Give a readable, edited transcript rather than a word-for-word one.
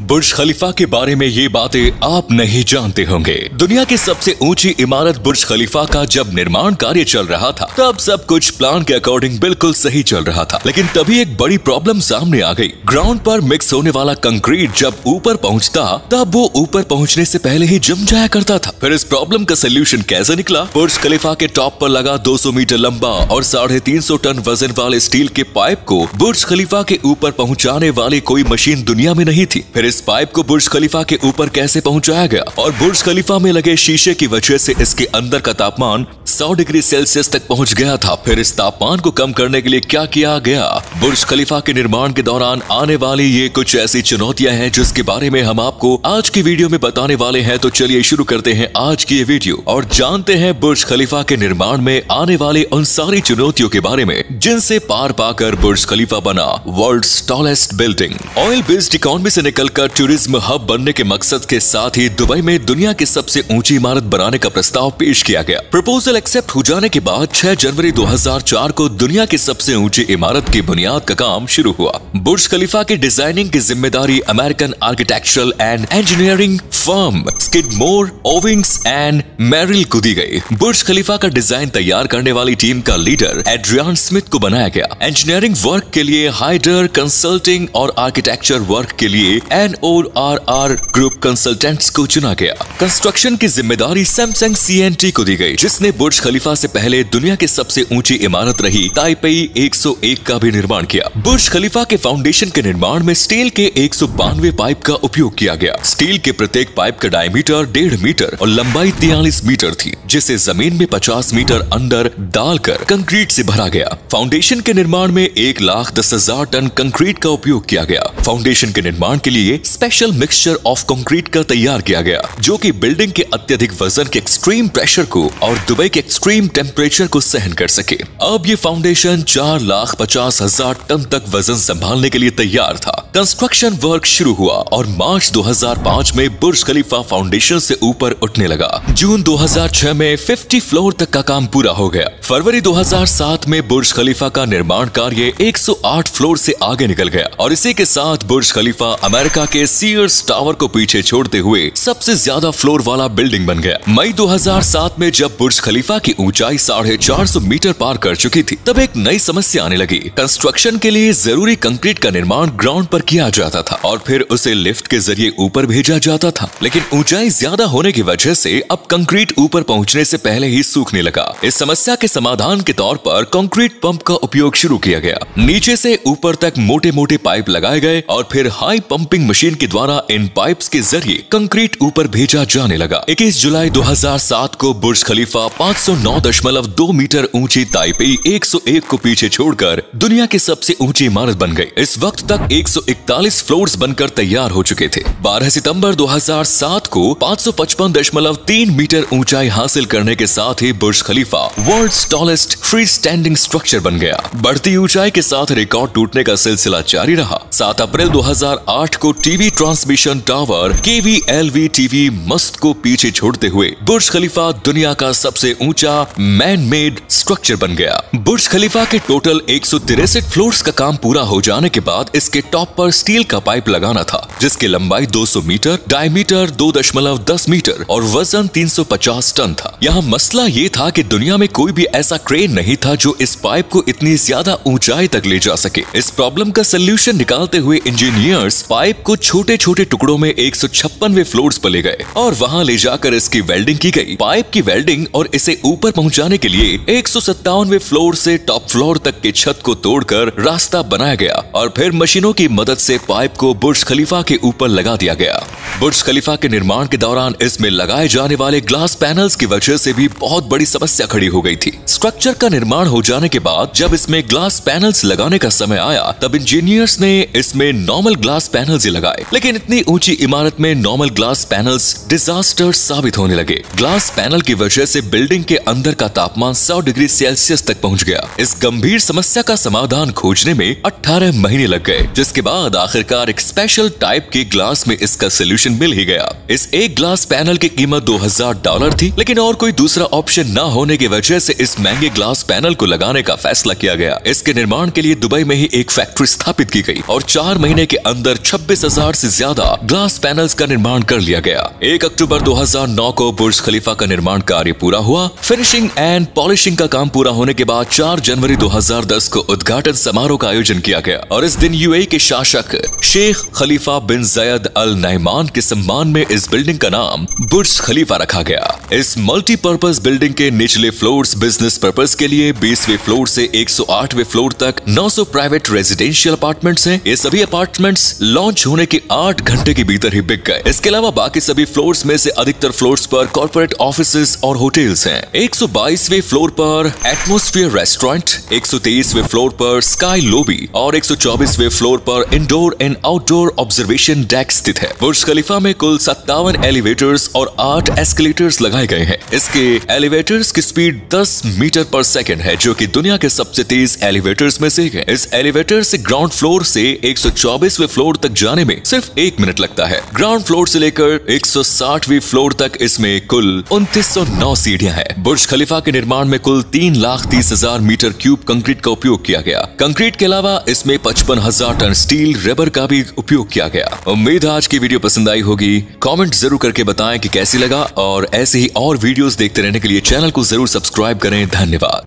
बुर्ज खलीफा के बारे में ये बातें आप नहीं जानते होंगे। दुनिया की सबसे ऊंची इमारत बुर्ज खलीफा का जब निर्माण कार्य चल रहा था तब सब कुछ प्लान के अकॉर्डिंग बिल्कुल सही चल रहा था, लेकिन तभी एक बड़ी प्रॉब्लम सामने आ गई। ग्राउंड पर मिक्स होने वाला कंक्रीट जब ऊपर पहुंचता तब वो ऊपर पहुंचने से पहले ही जम जाया करता था। फिर इस प्रॉब्लम का सोल्यूशन कैसे निकला? बुर्ज खलीफा के टॉप पर लगा 200 मीटर लंबा और 350 टन वजन वाले स्टील के पाइप को बुर्ज खलीफा के ऊपर पहुंचाने वाली कोई मशीन दुनिया में नहीं थी। फिर इस पाइप को बुर्ज खलीफा के ऊपर कैसे पहुंचाया गया और बुर्ज खलीफा में लगे शीशे की वजह से इसके अंदर का तापमान 100 डिग्री सेल्सियस तक पहुंच गया था। फिर इस तापमान को कम करने के लिए क्या किया गया? बुर्ज खलीफा के निर्माण के दौरान आने वाली ये कुछ ऐसी चुनौतियां हैं जिसके बारे में हम आपको आज की वीडियो में बताने वाले हैं। तो चलिए शुरू करते हैं आज की ये वीडियो और जानते हैं बुर्ज खलीफा के निर्माण में आने वाले उन सारी चुनौतियों के बारे में जिनसे पार पाकर बुर्ज खलीफा बना world's tallest building. Oil based economy से निकलकर टूरिज्म हब बनने के मकसद के साथ ही दुबई में दुनिया की सबसे ऊंची इमारत बनाने का प्रस्ताव पेश किया गया। प्रपोजल एक्सेप्ट हो जाने के बाद 6 जनवरी 2004 को दुनिया की सबसे ऊंची इमारत की बुनियाद का काम शुरू हुआ। बुर्ज खलीफा की डिजाइनिंग की जिम्मेदारी American architectural and engineering firm Skidmore, Owings and Merrill को दी गई। बुर्ज खलीफा का डिजाइन तैयार करने वाली टीम का लीडर एड्रियान स्मिथ को बनाया गया। इंजीनियरिंग वर्क के लिए हाइडर कंसल्टिंग और आर्किटेक्चर वर्क के लिए NORR ग्रुप कंसल्टेंट्स को चुना गया। कंस्ट्रक्शन की जिम्मेदारी सैमसंग CNT को दी गई, जिसने बुर्ज खलीफा से पहले दुनिया की सबसे ऊंची इमारत रही ताइपेई 101 का भी निर्माण किया। बुर्ज खलीफा के फाउंडेशन के निर्माण में स्टील के 192 पाइप का उपयोग किया गया। स्टील के प्रत्येक पाइप का डायमीटर 1.5 मीटर और लंबाई 43 मीटर थी, जिसे जमीन में 50 मीटर अंदर डालकर कंक्रीट से भरा गया। फाउंडेशन के निर्माण में 1,10,000 टन कंक्रीट का उपयोग किया गया। फाउंडेशन के निर्माण के लिए स्पेशल मिक्सचर ऑफ कंक्रीट का तैयार किया गया, जो कि बिल्डिंग के अत्यधिक वजन के एक्सट्रीम प्रेशर को और दुबई के एक्सट्रीम टेम्परेचर को सहन कर सके। अब ये फाउंडेशन 4,50,000 टन तक वजन संभालने के लिए तैयार था। कंस्ट्रक्शन वर्क शुरू हुआ और मार्च 2005 में बुर्ज खलीफा फाउंडेशन से ऊपर उठने लगा। जून 2006 में 50 फ्लोर तक का काम पूरा हो गया। फरवरी 2007 में बुर्ज खलीफा का निर्माण कार्य 108 फ्लोर से आगे निकल गया और इसी के साथ बुर्ज खलीफा अमेरिका के सीयर्स टावर को पीछे छोड़ते हुए सबसे ज्यादा फ्लोर वाला बिल्डिंग बन गया। मई 2007 में जब बुर्ज खलीफा की ऊंचाई 450 मीटर पार कर चुकी थी, तब एक नई समस्या आने लगी। कंस्ट्रक्शन के लिए जरूरी कंक्रीट का निर्माण ग्राउंड पर किया जाता था और फिर उसे लिफ्ट के जरिए ऊपर भेजा जाता था, लेकिन ऊंचाई ज्यादा होने की वजह से अब कंक्रीट ऊपर पहुंचने से पहले ही सूखने लगा। इस समस्या के समाधान के तौर पर कंक्रीट पंप का उपयोग शुरू किया गया। नीचे से ऊपर तक मोटे मोटे पाइप लगाए गए और फिर हाई पंपिंग मशीन के द्वारा इन पाइप्स के जरिए कंक्रीट ऊपर भेजा जाने लगा। 21 जुलाई 2007 को बुर्ज खलीफा 509.2 मीटर ऊंची ताइपेई 101 को पीछे छोड़कर दुनिया की सबसे ऊंची इमारत बन गई। इस वक्त तक 141 फ्लोर्स बनकर तैयार हो चुके थे। 12 सितंबर 2007 को 555.3 मीटर ऊंचाई हासिल करने के साथ ही Burj Khalifa world's tallest free standing structure बन गया। बढ़ती ऊंचाई के साथ रिकॉर्ड टूटने का सिलसिला जारी रहा। 7 अप्रैल 2008 को TV transmission tower KVLV TV मस्त को पीछे छोड़ते हुए बुर्ज खलीफा दुनिया का सबसे ऊंचा मैन मेड स्ट्रक्चर बन गया। बुर्ज खलीफा के टोटल 163 फ्लोर्स का काम पूरा हो जाने के बाद इसके टॉप पर स्टील का पाइप लगाना था, जिसकी लंबाई 200 मीटर, डायमीटर 2.10 मीटर और वजन 350 टन था। यहाँ मसला ये था कि दुनिया में कोई भी ऐसा क्रेन नहीं था जो इस पाइप को इतनी ज्यादा ऊंचाई तक ले जा सके। इस प्रॉब्लम का सोल्यूशन निकालते हुए इंजीनियर्स पाइप को छोटे छोटे टुकड़ों में 156वें फ्लोर्स पर ले गए और वहां ले जाकर इसकी वेल्डिंग की गई। पाइप की वेल्डिंग और इसे ऊपर पहुंचाने के लिए 157वें फ्लोर से टॉप फ्लोर तक की छत को तोड़कर रास्ता बनाया गया और फिर मशीनों की मदद से पाइप को बुर्ज खलीफा के ऊपर लगा दिया गया। बुर्ज खलीफा के निर्माण के दौरान इसमें लगाए जाने वाले ग्लास पैनल्स की वजह से भी बहुत बड़ी समस्या खड़ी हो गई थी। स्ट्रक्चर का निर्माण हो जाने के बाद जब इसमें ग्लास पैनल्स लगाने का समय आया, तब इंजीनियर्स ने इसमें नॉर्मल ग्लास पैनल्स ही लगाए, लेकिन इतनी ऊंची इमारत में नॉर्मल ग्लास पैनल्स डिजास्टर साबित होने लगे। ग्लास पैनल की वजह से बिल्डिंग के अंदर का तापमान 100 डिग्री सेल्सियस तक पहुंच गया। इस गंभीर समस्या का समाधान खोजने में 18 महीने लग गए, जिसके बाद आखिरकार एक स्पेशल टाइप के ग्लास में इसका सोल्यूशन कनेक्शन मिल ही गया। इस एक ग्लास पैनल की कीमत $2000 थी, लेकिन और कोई दूसरा ऑप्शन न होने की वजह से इस महंगे ग्लास पैनल को लगाने का फैसला किया गया। इसके निर्माण के लिए दुबई में ही एक फैक्ट्री स्थापित की गई और 4 महीने के अंदर 26,000 से ज्यादा ग्लास पैनल्स का निर्माण कर लिया गया। 1 अक्टूबर 2009 को बुर्ज खलीफा का निर्माण कार्य पूरा हुआ। फिनिशिंग एंड पॉलिशिंग का काम पूरा होने के बाद 4 जनवरी 2010 को उद्घाटन समारोह का आयोजन किया गया और इस दिन यूएई के शासक शेख खलीफा बिन जयद अल नहमान के सम्मान में इस बिल्डिंग का नाम बुर्ज खलीफा रखा गया। इस मल्टीपर्पज बिल्डिंग के निचले फ्लोर्स बिजनेस पर्पज के लिए, 20वें फ्लोर से 108वें फ्लोर तक 900 प्राइवेट रेजिडेंशियल अपार्टमेंट्स हैं। ये सभी अपार्टमेंट्स लॉन्च होने के 8 घंटे के भीतर ही बिक गए। इसके अलावा बाकी सभी फ्लोर्स में से अधिकतर फ्लोर्स पर कॉर्पोरेट ऑफिसेज और होटल्स हैं। 122वें फ्लोर पर एटमॉस्फेयर रेस्टोरेंट, 123वें फ्लोर पर स्काई लॉबी और 124वें फ्लोर पर indoor and outdoor observation deck स्थित है। बुर्ज खलीफा में कुल 57 एलिवेटर्स और 8 एस्केलेटर्स लगाए गए हैं। इसके एलिवेटर्स की स्पीड 10 मीटर पर सेकंड है, जो कि दुनिया के सबसे तेज एलिवेटर्स में से एक है। इस एलिवेटर से ग्राउंड फ्लोर से 124वें फ्लोर तक जाने में सिर्फ 1 मिनट लगता है। ग्राउंड फ्लोर से लेकर 160वीं फ्लोर तक इसमें कुल 2909 सीढ़ियां हैं। बुर्ज खलीफा के निर्माण में कुल 3,30,000 मीटर क्यूब कंक्रीट का उपयोग किया गया। कंक्रीट के अलावा इसमें 55,000 टन स्टील रबर का भी उपयोग किया गया। उम्मीद है आज की वीडियो पसंद आई होगी। कमेंट जरूर करके बताएं कि कैसी लगा और ऐसे ही और वीडियोस देखते रहने के लिए चैनल को जरूर सब्सक्राइब करें। धन्यवाद।